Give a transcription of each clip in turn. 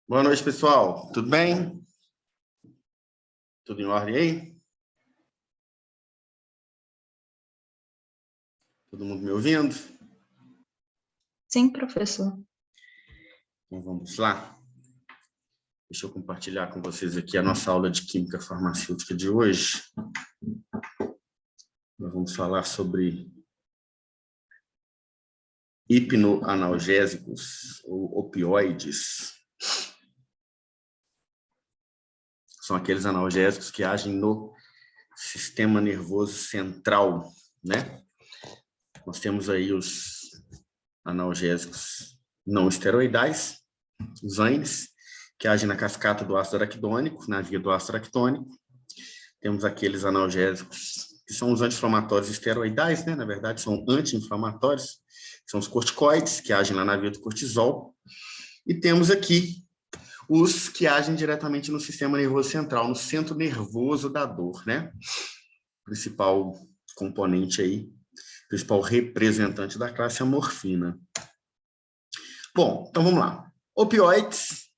Boa noite, pessoal. Tudo bem? Tudo em ordem aí? Todo mundo me ouvindo? Sim, professor. Então, vamos lá. Deixa eu compartilhar com vocês aqui a nossa aula de Química Farmacêutica de hoje. Nós vamos falar sobre hipnoanalgésicos ou opioides. São aqueles analgésicos que agem no sistema nervoso central, né? Nós temos aí os analgésicos não esteroidais, os ANES, que agem na cascata do ácido araquidônico, na via do ácido araquidônico. Temos aqueles analgésicos que são os anti-inflamatórios esteroidais, né? Na verdade, são anti-inflamatórios, são os corticoides, que agem lá na via do cortisol. E temos aqui os que agem diretamente no sistema nervoso central, no centro nervoso da dor, né? O principal componente aí, o principal representante da classe é a morfina. Bom, então vamos lá. Opioides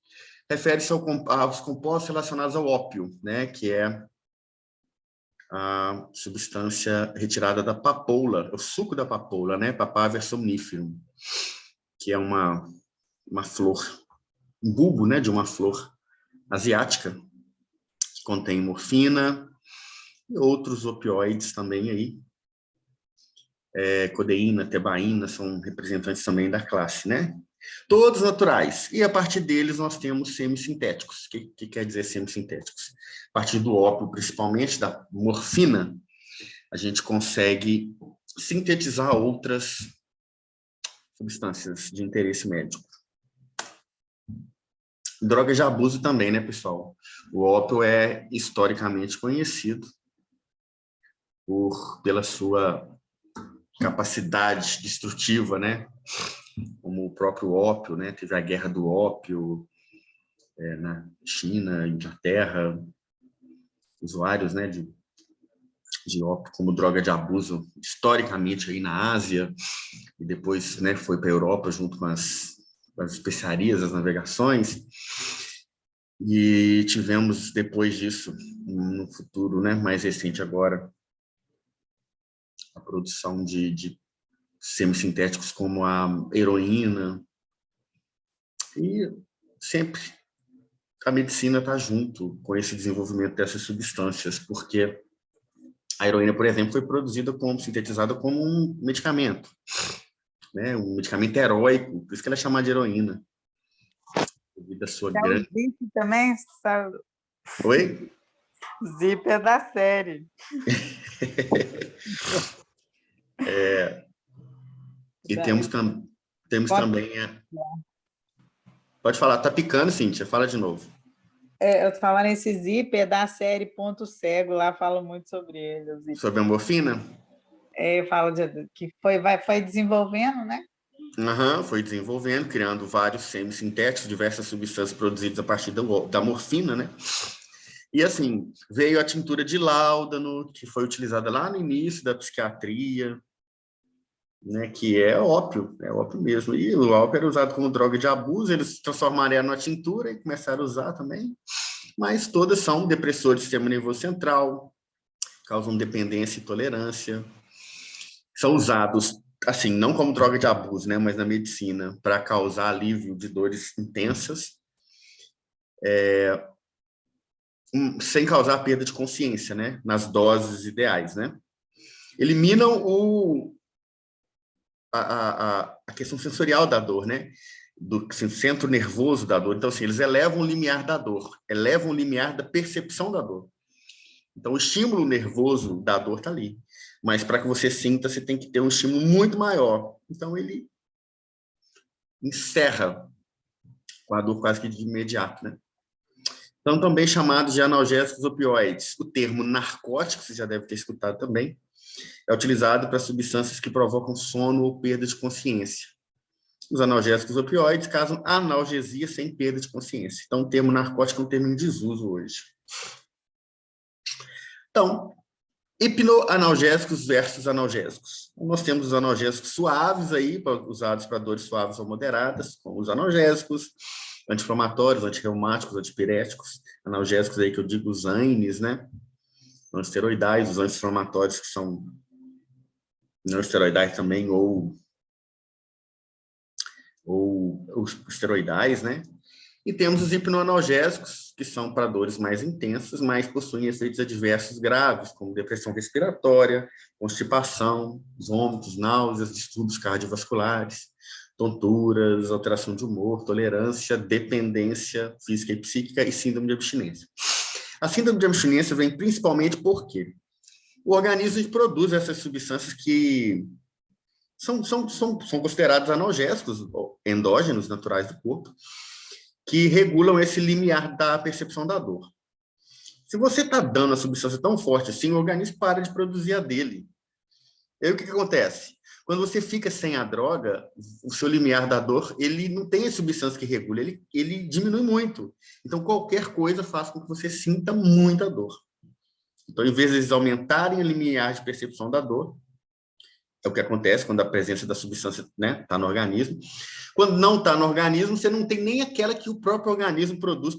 refere-se aos compostos relacionados ao ópio, né? Que é a substância retirada da papoula, o suco da papoula, né? Papaver somniferum, que é uma flor, um bulbo, né? De uma flor asiática, que contém morfina e outros opioides também aí. Codeína, tebaína, são representantes também da classe, né? Todos naturais. E a partir deles nós temos semissintéticos. O que quer dizer semissintéticos? A partir do ópio, principalmente da morfina, a gente consegue sintetizar outras substâncias de interesse médico. Droga de abuso também, né, pessoal? O ópio é historicamente conhecido pela sua capacidade destrutiva, né? Como o próprio ópio, né? Teve a guerra do ópio na China, Inglaterra, usuários, né, de ópio como droga de abuso historicamente aí na Ásia, e depois, né, foi para a Europa junto com as especiarias, as navegações, e tivemos depois disso, no futuro, né, mais recente agora, a produção de semissintéticos como a heroína, e sempre a medicina está junto com esse desenvolvimento dessas substâncias, porque a heroína, por exemplo, foi sintetizada como um medicamento, né? Um medicamento heróico, por isso que ela é chamada de heroína. Devido à sua grande... Zip também, sabe? Oi? Zip é da série. E temos também... Pode falar, tá picando, Cíntia, fala de novo. Eu tô falando, esse Zip é da série Ponto Cego, lá fala muito sobre ele. Sobre a morfina? Fala que foi desenvolvendo, né? Foi desenvolvendo, criando vários semissintéticos, diversas substâncias produzidas a partir da morfina, né? E assim, veio a tintura de láudano, que foi utilizada lá no início da psiquiatria, né, que é ópio mesmo. E o ópio era usado como droga de abuso, eles transformaram na tintura e começaram a usar também. Mas todas são depressores do sistema nervoso central, causam dependência e tolerância. São usados, assim, não como droga de abuso, né, mas na medicina, para causar alívio de dores intensas, sem causar perda de consciência, né, nas doses ideais, né. Eliminam a questão sensorial da dor, né, do centro nervoso da dor. Então, assim, eles elevam o limiar da dor, elevam o limiar da percepção da dor. Então, o estímulo nervoso da dor está ali. Mas, para que você sinta, você tem que ter um estímulo muito maior. Então, ele encerra com a dor quase que de imediato, né? Então, também chamados de analgésicos opioides. O termo narcótico, você já deve ter escutado também, é utilizado para substâncias que provocam sono ou perda de consciência. Os analgésicos opioides causam analgesia sem perda de consciência. Então, o termo narcótico é um termo em desuso hoje. Então, hipnoanalgésicos versus analgésicos. Nós temos os analgésicos suaves aí, usados para dores suaves ou moderadas, como os analgésicos. anti-inflamatórios, antirreumáticos, antipiréticos, analgésicos aí que eu digo os ANES, né? Não esteroidais, os anti-inflamatórios que são não esteroidais também, ou os esteroidais, né? E temos os hipnoanalgésicos, que são para dores mais intensas, mas possuem efeitos adversos graves, como depressão respiratória, constipação, vômitos, náuseas, distúrbios cardiovasculares, tonturas, alteração de humor, tolerância, dependência física e psíquica e síndrome de abstinência. A síndrome de abstinência vem principalmente porque o organismo produz essas substâncias que são considerados analgésicos endógenos, naturais do corpo, que regulam esse limiar da percepção da dor. Se você está dando a substância tão forte assim, o organismo para de produzir a dele. E aí o que acontece? Quando você fica sem a droga, o seu limiar da dor, ele não tem a substância que regula, ele diminui muito. Então, qualquer coisa faz com que você sinta muita dor. Então, em vez de eles aumentarem o limiar de percepção da dor, é o que acontece quando a presença da substância está no organismo. Quando não está no organismo, você não tem nem aquela que o próprio organismo produz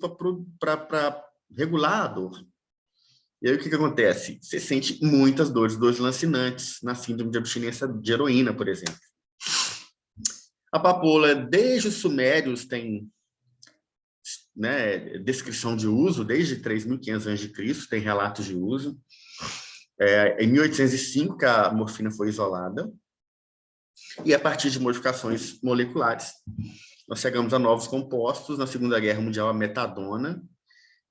para regular a dor. E aí o que acontece? Você sente muitas dores lancinantes na síndrome de abstinência de heroína, por exemplo. A papoula, desde os sumérios, tem descrição de uso, desde 3.500 a.C., tem relatos de uso. Em 1805, que a morfina foi isolada, e a partir de modificações moleculares, nós chegamos a novos compostos. Na Segunda Guerra Mundial, a metadona,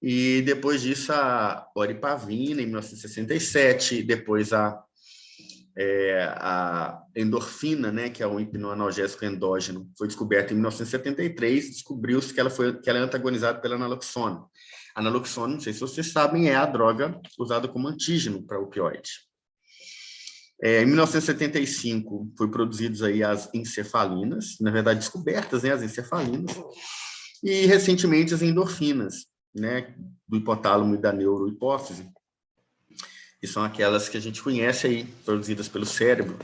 e depois disso a oripavina, em 1967, depois a endorfina, né, que é um hipnoanalgésico endógeno, foi descoberta em 1973, descobriu-se que ela é antagonizada pela naloxona. A naloxona, não sei se vocês sabem, é a droga usada como antígeno para opioide. Em 1975, foi produzidas aí as encefalinas, na verdade, descobertas, né, as encefalinas, e recentemente as endorfinas, né, do hipotálamo e da neurohipófise, que são aquelas que a gente conhece aí, produzidas pelo cérebro,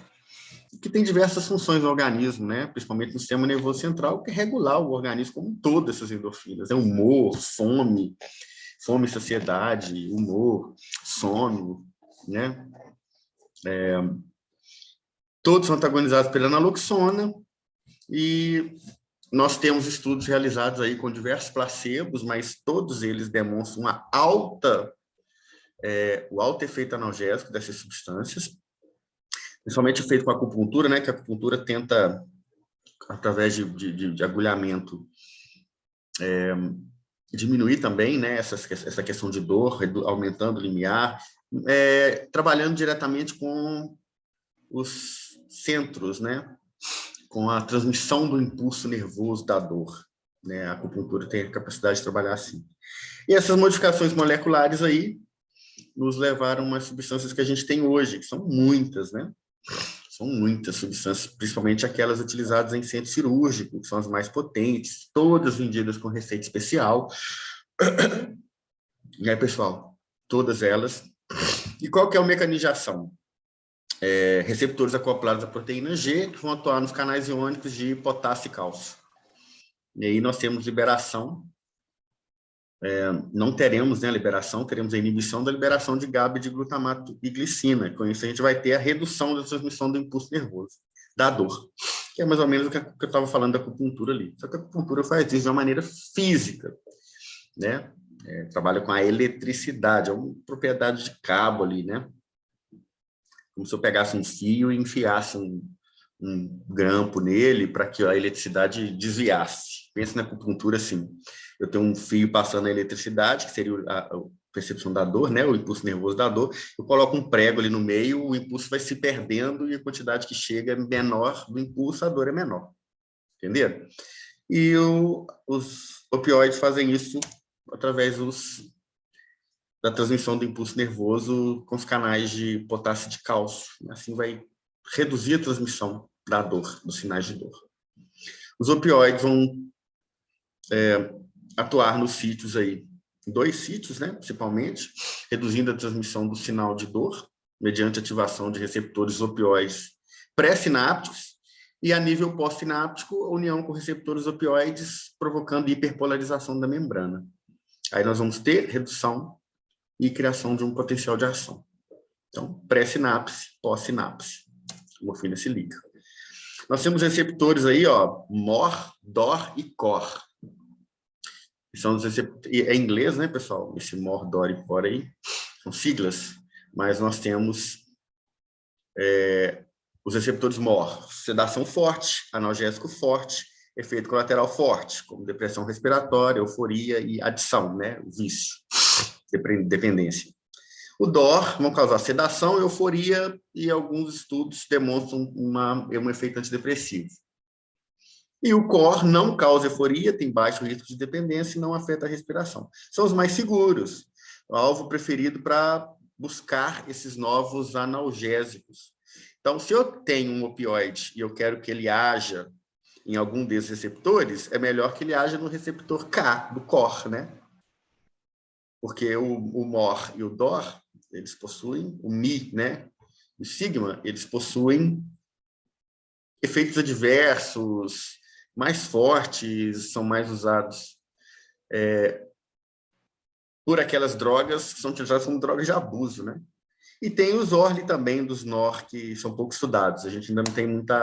que tem diversas funções no organismo, né, principalmente no sistema nervoso central, que é regular o organismo como um todo, essas endorfinas, humor, fome, saciedade, humor, sono, né, todos são antagonizados pela naloxona, e nós temos estudos realizados aí com diversos placebos, mas todos eles demonstram o alto efeito analgésico dessas substâncias, principalmente feito com a acupuntura, né, que a acupuntura tenta, através de agulhamento, diminuir também, né, essa questão de dor, aumentando o limiar, trabalhando diretamente com os centros, né, com a transmissão do impulso nervoso da dor, né, a acupuntura tem a capacidade de trabalhar assim. E essas modificações moleculares aí nos levaram a umas substâncias que a gente tem hoje, que são muitas, né? São muitas substâncias, principalmente aquelas utilizadas em centro cirúrgico, que são as mais potentes, todas vendidas com receita especial. Né, pessoal? Todas elas. E qual que é o mecanismo de ação? Receptores acoplados à proteína G, que vão atuar nos canais iônicos de potássio e cálcio. E aí nós temos liberação, não teremos, né, a liberação, teremos a inibição da liberação de GABA, de glutamato e glicina. Com isso a gente vai ter a redução da transmissão do impulso nervoso, da dor, que é mais ou menos o que eu estava falando da acupuntura ali. Só que a acupuntura faz isso de uma maneira física, né? Trabalha com a eletricidade, é uma propriedade de cabo ali, né? Como se eu pegasse um fio e enfiasse um grampo nele para que a eletricidade desviasse. Pensa na acupuntura assim, eu tenho um fio passando a eletricidade, que seria a percepção da dor, né, o impulso nervoso da dor, eu coloco um prego ali no meio, o impulso vai se perdendo e a quantidade que chega é menor do impulso, a dor é menor. Entenderam? E os opioides fazem isso através da transmissão do impulso nervoso com os canais de potássio e de cálcio. Assim vai reduzir a transmissão da dor, dos sinais de dor. Os opioides vão atuar nos sítios aí, 2 sítios, né, principalmente, reduzindo a transmissão do sinal de dor, mediante ativação de receptores opioides pré-sinápticos E a nível pós-sináptico, a união com receptores opioides, provocando hiperpolarização da membrana. Aí nós vamos ter redução e criação de um potencial de ação. Então, pré-sinapse, pós-sinapse. Morfina se liga. Nós temos receptores aí, ó, MOR, DOR e COR. São os receptores, é em inglês, né, pessoal? Esse MOR, DOR e COR aí são siglas, mas nós temos os receptores MOR, sedação forte, analgésico forte, efeito colateral forte, como depressão respiratória, euforia e adição, né, o vício, dependência. O DOR vão causar sedação, euforia e alguns estudos demonstram um efeito antidepressivo. E o COR não causa euforia, tem baixo risco de dependência e não afeta a respiração. São os mais seguros, o alvo preferido para buscar esses novos analgésicos. Então, se eu tenho um opioide e eu quero que ele haja em algum desses receptores, é melhor que ele haja no receptor K, do COR, né? Porque o MOR e o DOR, eles possuem, o Mi, né? O sigma, eles possuem efeitos adversos, mais fortes, são mais usados por aquelas drogas que são utilizadas como drogas de abuso, né? E tem os ORLI também, dos NOR, que são pouco estudados. A gente ainda não tem muito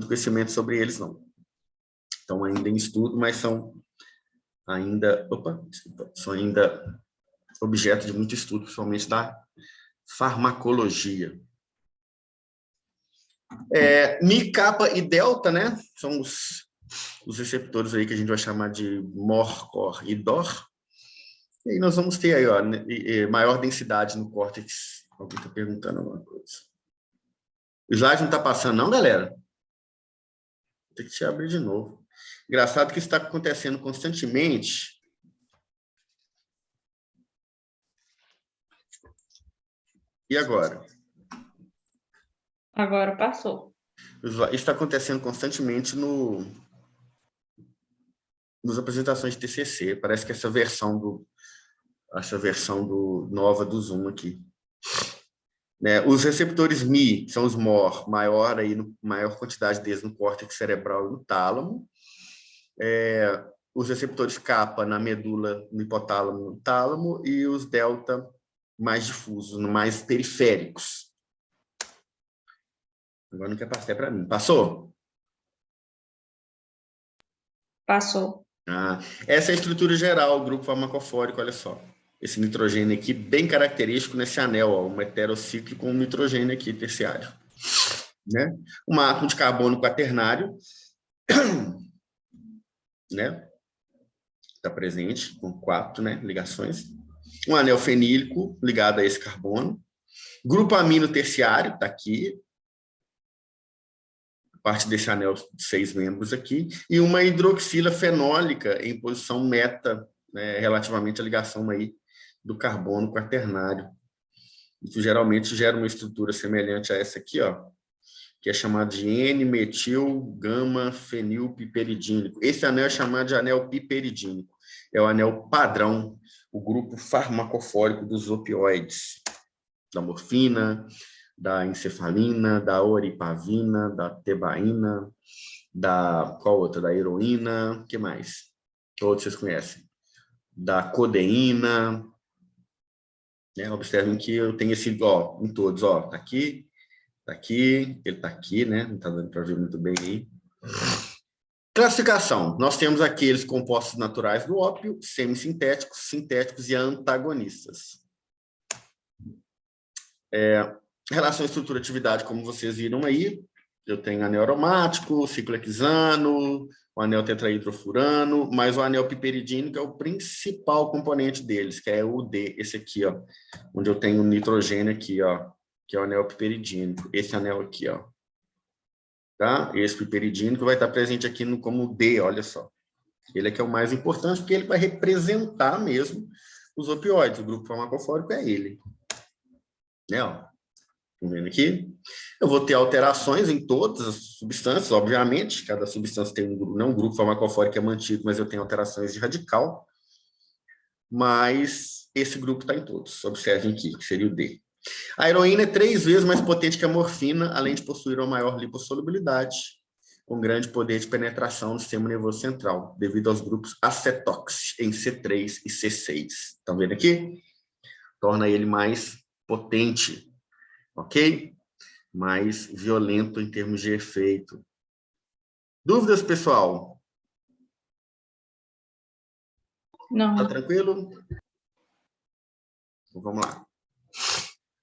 conhecimento sobre eles, não. Estão ainda em estudo, mas são ainda objeto de muito estudo, principalmente da farmacologia. Mi, kappa e delta, né? São os receptores aí que a gente vai chamar de MOR, COR e DOR. E aí nós vamos ter aí, ó, maior densidade no córtex. Alguém está perguntando alguma coisa. O slide não está passando, não, galera? Vou ter que te abrir de novo. Engraçado que isso está acontecendo constantemente. E agora? Agora passou. Isso está acontecendo constantemente nas apresentações de TCC. Parece que essa versão nova do Zoom aqui. Os receptores Mi são os MOR, maior quantidade deles no córtex cerebral e no tálamo. Os receptores kappa na medula, no hipotálamo, no tálamo, e os delta mais difusos, mais periféricos. Agora não quer passar para mim. Passou? Passou. Essa é a estrutura geral, o grupo farmacofórico, olha só. Esse nitrogênio aqui, bem característico nesse anel, ó, um heterociclo com um nitrogênio aqui, terciário. Né? Um átomo de carbono quaternário, né? Está presente, com 4, né, ligações. Um anel fenílico ligado a esse carbono. Grupo amino terciário, está aqui. Parte desse anel de 6 membros aqui. E uma hidroxila fenólica em posição meta, né, relativamente à ligação aí do carbono quaternário. Isso geralmente gera uma estrutura semelhante a essa aqui, ó, que é chamada de N-metil-gama-fenilpiperidínico. Esse anel é chamado de anel piperidínico. É o anel padrão, o grupo farmacofórico dos opioides, da morfina, da encefalina, da oripavina, da tebaína, qual outra? Da heroína, o que mais? Todos vocês conhecem. Da codeína. Observem que eu tenho esse, ó, em todos, ó, tá aqui, ele está aqui, né? Não está dando para ver muito bem aí. Classificação. Nós temos aqueles compostos naturais do ópio, semissintéticos, sintéticos e antagonistas. Relação estrutura-atividade, como vocês viram aí, eu tenho anel aromático, ciclohexano, o anel tetrahidrofurano, mas o anel piperidínico é o principal componente deles, que é o D, esse aqui, ó, onde eu tenho o nitrogênio aqui, ó, que é o anel piperidínico, esse anel aqui, ó. Tá? Esse piperidínico vai estar presente aqui como D, olha só. Ele é que é o mais importante, porque ele vai representar mesmo os opioides, o grupo farmacofórico é ele. Né, ó. Estão vendo aqui? Eu vou ter alterações em todas as substâncias, obviamente, cada substância tem não um grupo farmacofórico é mantido, mas eu tenho alterações de radical, mas esse grupo está em todos, observem aqui, que seria o D. A heroína é 3 vezes mais potente que a morfina, além de possuir uma maior lipossolubilidade. com grande poder de penetração no sistema nervoso central, devido aos grupos acetox em C3 e C6. Estão vendo aqui? Torna ele mais potente, ok? Mais violento em termos de efeito. Dúvidas, pessoal? Não. Tá tranquilo? Então, vamos lá.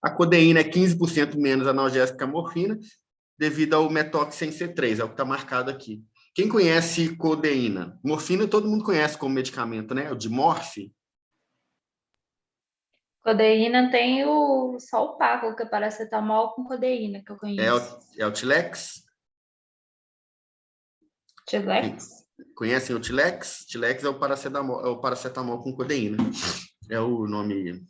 A codeína é 15% menos analgésica que a morfina, devido ao metox em C3, é o que está marcado aqui. Quem conhece codeína? Morfina todo mundo conhece como medicamento, né? O de morfe. Codeína tem só o Paco, que é paracetamol com codeína, que eu conheço. É o Tilex? Tilex? Conhecem o Tilex? Tilex é o paracetamol com codeína. É o nome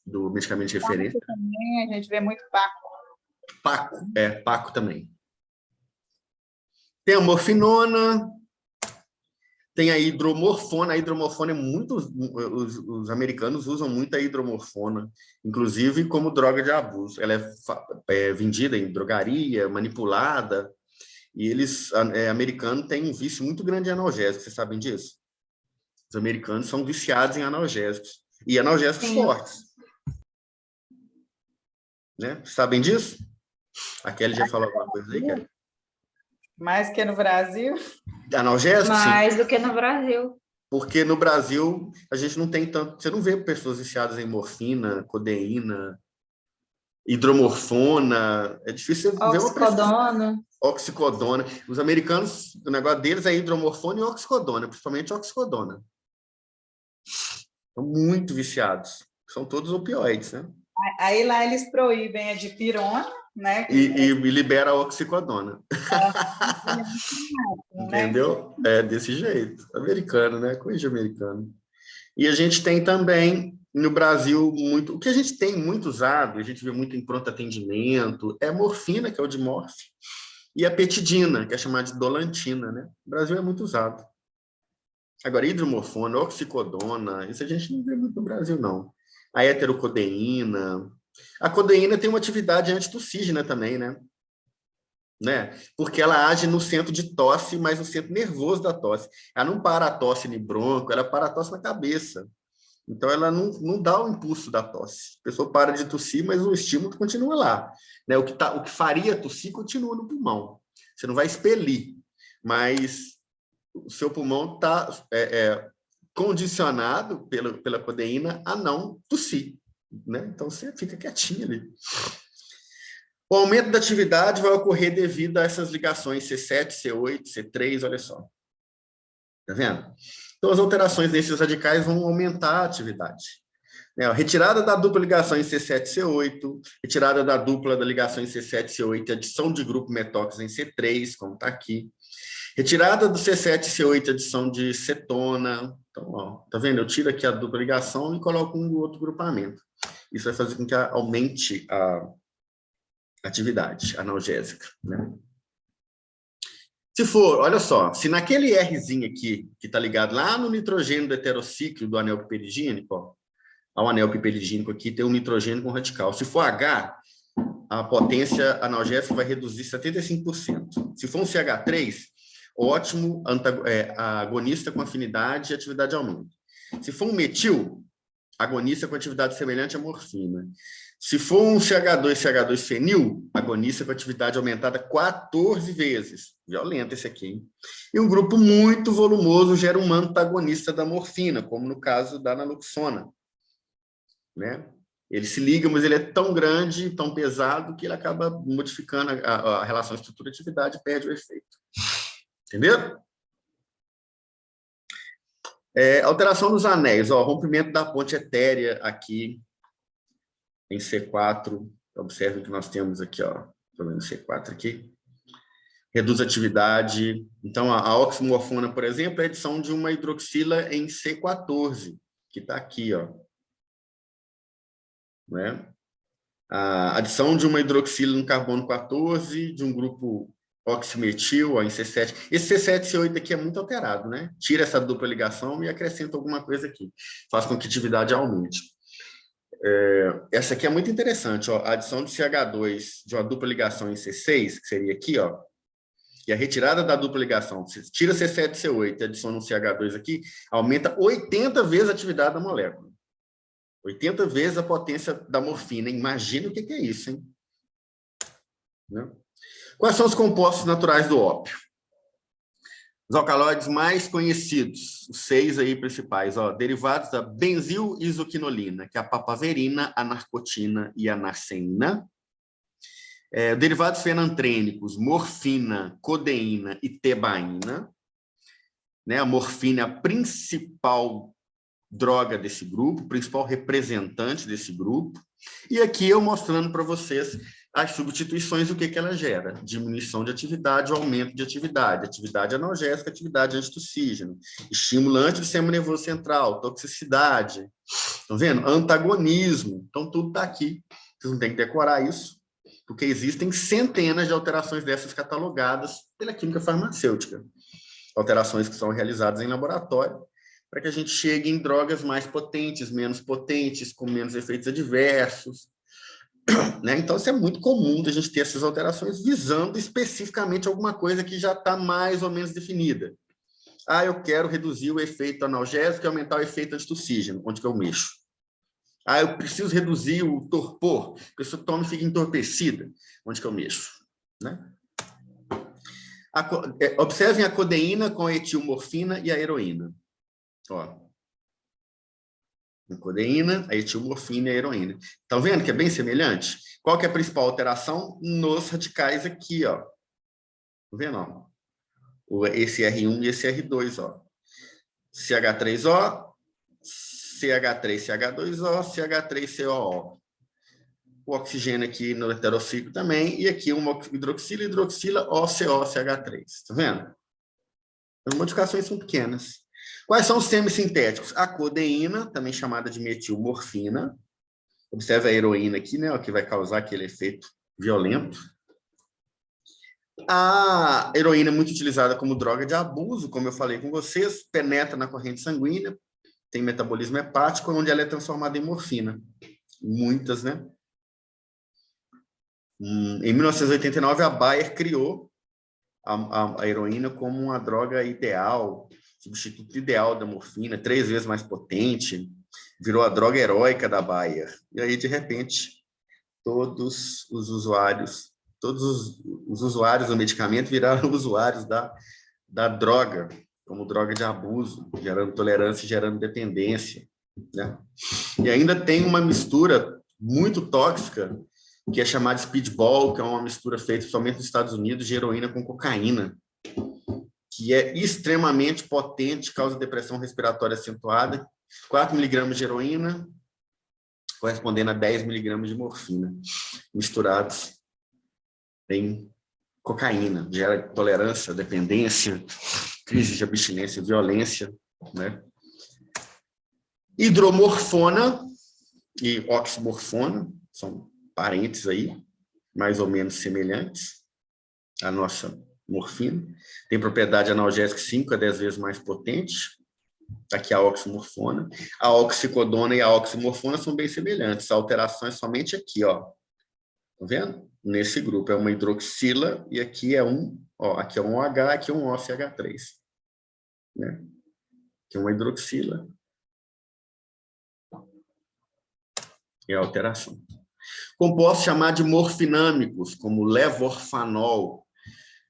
do medicamento de referência. Também a gente vê muito Paco. Paco também. Tem a morfinona, tem a hidromorfona. A hidromorfona é muito... Os americanos usam muito a hidromorfona, inclusive como droga de abuso. Ela é vendida em drogaria, manipulada, e eles, americanos, têm um vício muito grande em analgésicos, vocês sabem disso? Os americanos são viciados em analgésicos, e analgésicos fortes. Né? Sabem disso? A Kelly já falou alguma coisa aí, Kelly? Mais que no Brasil. Analgésico, Mais sim. do que no Brasil. Porque no Brasil a gente não tem tanto... Você não vê pessoas viciadas em morfina, codeína, hidromorfona. É difícil ver uma Oxicodona. Oxicodona. Os americanos, o negócio deles é hidromorfona e oxicodona, principalmente oxicodona. São muito viciados. São todos opioides, né? Aí lá eles proíbem a dipirona, né? E libera a oxicodona. Entendeu? É desse jeito. Americano, né? Coisa de americano. E a gente tem também, no Brasil, muito... O que a gente tem muito usado, a gente vê muito em pronto atendimento, é a morfina, que é o de morfe, e a petidina, que é chamada de dolantina, né? No Brasil é muito usado. Agora, hidromorfona, oxicodona, isso a gente não vê muito no Brasil, não. A heterocodeína. A codeína tem uma atividade antitussígena também, né? Porque ela age no centro de tosse, mas no centro nervoso da tosse. Ela não para a tosse no bronco, ela para a tosse na cabeça. Então, ela não dá o impulso da tosse. A pessoa para de tossir, mas o estímulo continua lá. Né? O que faria tossir continua no pulmão. Você não vai expelir, mas o seu pulmão está condicionado pela codeína a não tossir. Né? Então, você fica quietinho ali. O aumento da atividade vai ocorrer devido a essas ligações C7, C8, C3, olha só. Tá vendo? Então, as alterações desses radicais vão aumentar a atividade. Retirada da dupla ligação em C7, C8, retirada da dupla da ligação em C7, C8, adição de grupo metox em C3, como está aqui. Retirada do C7, C8, adição de cetona. Então, ó, tá vendo? Eu tiro aqui a dupla ligação e coloco um outro grupamento. Isso vai fazer com que aumente a atividade analgésica, né? Se for, olha só, se naquele Rzinho aqui, que está ligado lá no nitrogênio do heterociclo do anel piperidínico, ó, ao anel piperidínico aqui tem um nitrogênio com radical. Se for H, a potência analgésica vai reduzir 75%. Se for um CH3, ótimo, agonista com afinidade e atividade aumenta. Se for um metil, agonista com atividade semelhante à morfina. Se for um CH2 fenil, agonista com atividade aumentada 14 vezes. Violento esse aqui, hein? E um grupo muito volumoso gera um antagonista da morfina, como no caso da naloxona. Né? Ele se liga, mas ele é tão grande, tão pesado, que ele acaba modificando a relação estrutura-atividade e perde o efeito. Entendeu? Alteração dos anéis, ó, rompimento da ponte etérea aqui em C4. Observe que nós temos aqui, ó, pelo menos C4 aqui. Reduz a atividade. Então, a oximorfona, por exemplo, é a adição de uma hidroxila em C14, que está aqui, ó. Né? A adição de uma hidroxila no carbono 14, de um grupo oximetil, ó, em C7. Esse C7 e C8 aqui é muito alterado, né? Tira essa dupla ligação e acrescenta alguma coisa aqui. Faz com que a atividade aumente. Essa aqui é muito interessante, ó. A adição de CH2 de uma dupla ligação em C6, que seria aqui, ó. E a retirada da dupla ligação, você tira C7 e C8 e adiciona um CH2 aqui, aumenta 80 vezes a atividade da molécula. 80 vezes a potência da morfina. Imagina o que é isso, hein? Né? Quais são os compostos naturais do ópio? Os alcaloides mais conhecidos, os 6 aí principais, ó, derivados da benzil-isoquinolina, que é a papaverina, a narcotina e a narceína. Derivados fenantrênicos, morfina, codeína e tebaína. Né? A morfina é a principal droga desse grupo, principal representante desse grupo. E aqui eu mostrando para vocês as substituições, o que ela gera. Diminuição de atividade, aumento de atividade, atividade analgésica, atividade antitussígena, estimulante do sistema nervoso central, toxicidade. Estão vendo? Antagonismo. Então, tudo está aqui. Vocês não têm que decorar isso, porque existem centenas de alterações dessas catalogadas pela química farmacêutica. Alterações que são realizadas em laboratório, para que a gente chegue em drogas mais potentes, menos potentes, com menos efeitos adversos. Né? Então, isso é muito comum a gente ter essas alterações visando especificamente alguma coisa que já está mais ou menos definida. Ah, eu quero reduzir o efeito analgésico e aumentar o efeito antitussígeno. Onde que eu mexo? Ah, eu preciso reduzir o torpor. A pessoa toma e fica entorpecida. Onde que eu mexo? Né? Observem a codeína com a etilmorfina e a heroína. Ó. A codeína, a etilmorfina e a heroína. Estão vendo que é bem semelhante? Qual que é a principal alteração? Nos radicais aqui, ó. Estão vendo? Ó? Esse R1 e esse R2, ó. CH3O, CH3CH2O, CH3COO. O oxigênio aqui no heterociclo também, e aqui uma hidroxila, hidroxila, OCO-CH3. Está vendo? As modificações são pequenas. Quais são os semissintéticos? A codeína, também chamada de metilmorfina. Observe a heroína aqui, né, que vai causar aquele efeito violento. A heroína é muito utilizada como droga de abuso, como eu falei com vocês, penetra na corrente sanguínea, tem metabolismo hepático, onde ela é transformada em morfina. Muitas, né? Em 1989, a Bayer criou a heroína como uma droga ideal, substituto ideal da morfina, 3 vezes mais potente, virou a droga heróica da Bayer. E aí, de repente, todos os usuários do medicamento viraram usuários da droga, como droga de abuso, gerando tolerância e gerando dependência. Né? E ainda tem uma mistura muito tóxica, que é chamada speedball, que é uma mistura feita somente nos Estados Unidos de heroína com cocaína, que é extremamente potente, causa depressão respiratória acentuada, 4 miligramas de heroína, correspondendo a 10 miligramas de morfina, misturados em cocaína, gera tolerância, dependência, crise de abstinência, violência, né? Hidromorfona e oximorfona são parentes aí, mais ou menos semelhantes à nossa morfina. Tem propriedade analgésica 5 a 10 vezes mais potente. Aqui a oximorfona. A oxicodona e a oximorfona são bem semelhantes. A alteração é somente aqui, ó. Tá vendo? Nesse grupo é uma hidroxila e aqui é aqui é um OH, aqui é um OCH3. Né? Aqui é uma hidroxila. É a alteração. Compostos chamados de morfinâmicos, como levorfanol.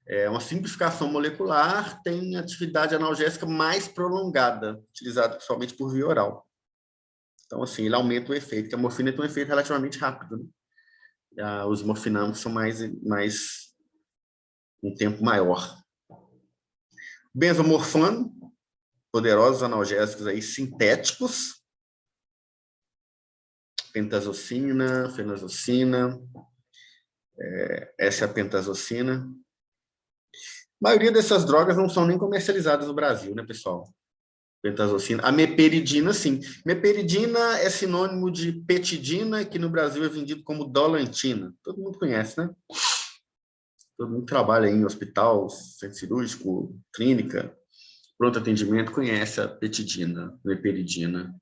É uma simplificação molecular, tem atividade analgésica mais prolongada, utilizada principalmente por via oral. Então, assim, ele aumenta o efeito, porque a morfina tem um efeito relativamente rápido. Né? Os morfinâmicos são mais um tempo maior. Benzomorfano, poderosos analgésicos aí, sintéticos. Pentazocina, fenazocina, essa é a pentazocina. A maioria dessas drogas não são nem comercializadas no Brasil, né, pessoal? Pentazocina. A meperidina, sim. Meperidina é sinônimo de petidina, que no Brasil é vendido como dolantina. Todo mundo conhece, né? Todo mundo trabalha em hospital, centro cirúrgico, clínica, pronto atendimento, conhece a petidina, meperidina.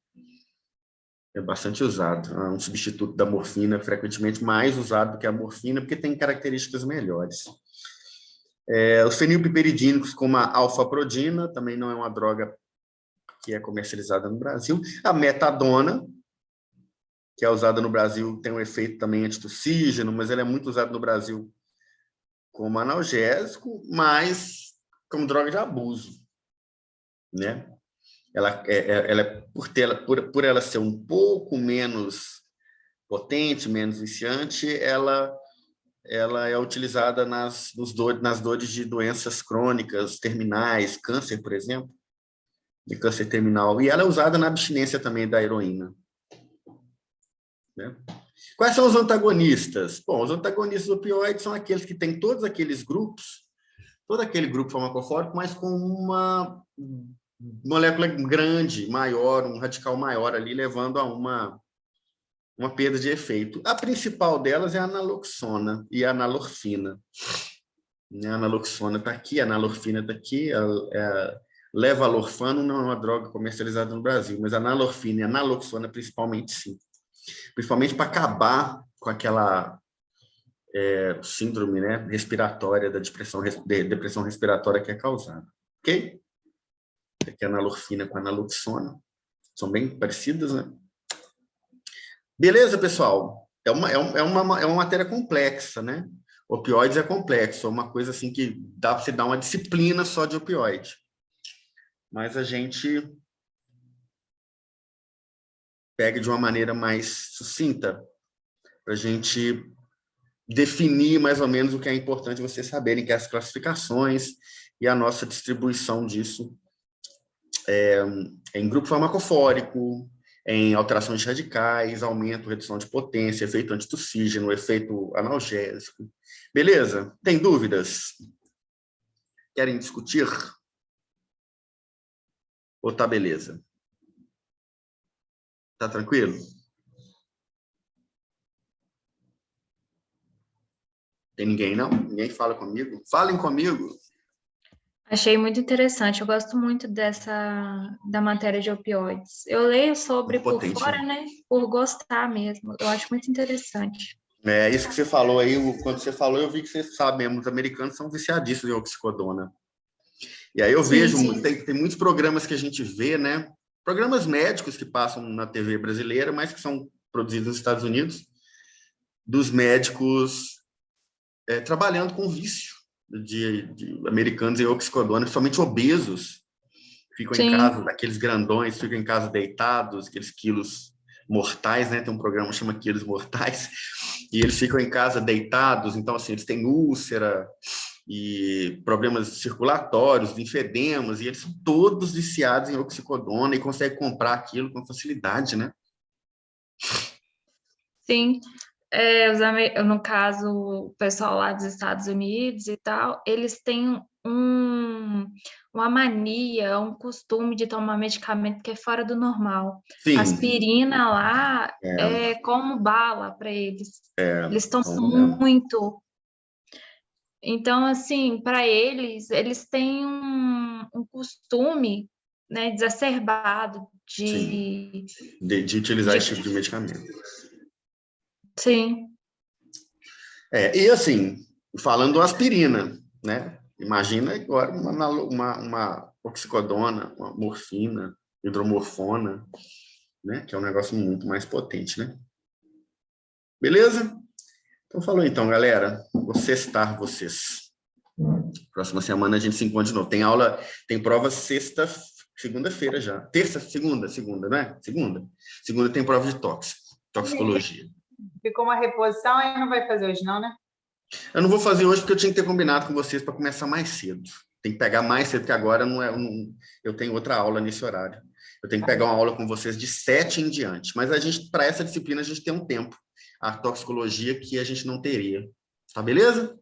É bastante usado. É um substituto da morfina, frequentemente mais usado do que a morfina, porque tem características melhores. Os fenilpiperidínicos, como a alfaprodina, também não é uma droga que é comercializada no Brasil. A metadona, que é usada no Brasil, tem um efeito também antitussígeno, mas ela é muito usada no Brasil como analgésico, mas como droga de abuso, né? Por ela ser um pouco menos potente, menos viciante, ela é utilizada nas dores de doenças crônicas, terminais, câncer, por exemplo, de câncer terminal. E ela é usada na abstinência também da heroína, né? Quais são os antagonistas? Bom, os antagonistas do opioide são aqueles que têm todos aqueles grupos, todo aquele grupo farmacofórico, mas com uma molécula grande, maior, um radical maior ali, levando a uma perda de efeito. A principal delas é a naloxona e a nalorfina. A naloxona está aqui, a nalorfina está aqui, levalorfano não é uma droga comercializada no Brasil, mas a nalorfina e a naloxona principalmente sim. Principalmente para acabar com aquela síndrome, né, respiratória da depressão respiratória que é causada. Ok? Aqui a nalorfina com a naloxona. São bem parecidas, né? Beleza, pessoal? É uma matéria complexa, né? Opioides é complexo, é uma coisa assim que dá para você dar uma disciplina só de opioide. Mas a gente pega de uma maneira mais sucinta para a gente definir mais ou menos o que é importante vocês saberem, que é as classificações e a nossa distribuição disso em grupo farmacofórico, em alterações radicais, aumento, redução de potência, efeito antitussígeno, efeito analgésico. Beleza? Tem dúvidas? Querem discutir? Ou tá beleza? Tá tranquilo? Tem ninguém, não? Ninguém fala comigo? Falem comigo! Achei muito interessante. Eu gosto muito da matéria de opioides. Eu leio sobre Muito por potente, fora, né? Por gostar mesmo. Eu acho muito interessante. Isso que você falou aí, quando você falou, eu vi que você sabe mesmo, os americanos são viciadíssimos em oxicodona. E aí eu vejo, tem muitos programas que a gente vê, né? Programas médicos que passam na TV brasileira, mas que são produzidos nos Estados Unidos, dos médicos trabalhando com vício de americanos em oxicodona, principalmente obesos, ficam em casa, aqueles grandões, ficam em casa deitados, aqueles quilos mortais, né? Tem um programa que chama Quilos Mortais, e eles ficam em casa deitados, então, assim, eles têm úlcera e problemas circulatórios, linfedemas, e eles são todos viciados em oxicodona e conseguem comprar aquilo com facilidade, né? Sim. No caso, o pessoal lá dos Estados Unidos e tal, eles têm uma mania, um costume de tomar medicamento que é fora do normal. Sim. Aspirina lá é como bala para eles. Eles tomam muito. Então, assim, para eles têm um costume, né, exacerbado de utilizar esse tipo de medicamento. Sim. E assim, falando da aspirina, né? Imagina agora uma oxicodona, uma morfina, hidromorfona, né? Que é um negócio muito mais potente, né? Beleza? Então falou então, galera. Vou sextar vocês. Próxima semana a gente se encontra de novo. Tem prova segunda-feira já. Segunda, né? Segunda tem prova de toxicologia. Ficou uma reposição, aí não vai fazer hoje não, né? Eu não vou fazer hoje porque eu tinha que ter combinado com vocês para começar mais cedo. Tem que pegar mais cedo, porque agora eu tenho outra aula nesse horário. Eu tenho que pegar uma aula com vocês de 7 em diante. Mas para essa disciplina, a gente tem um tempo. A toxicologia que a gente não teria. Tá beleza?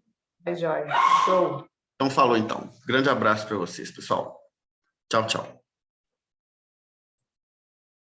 É jóia. Show. Então falou então. Grande abraço para vocês, pessoal. Tchau, tchau.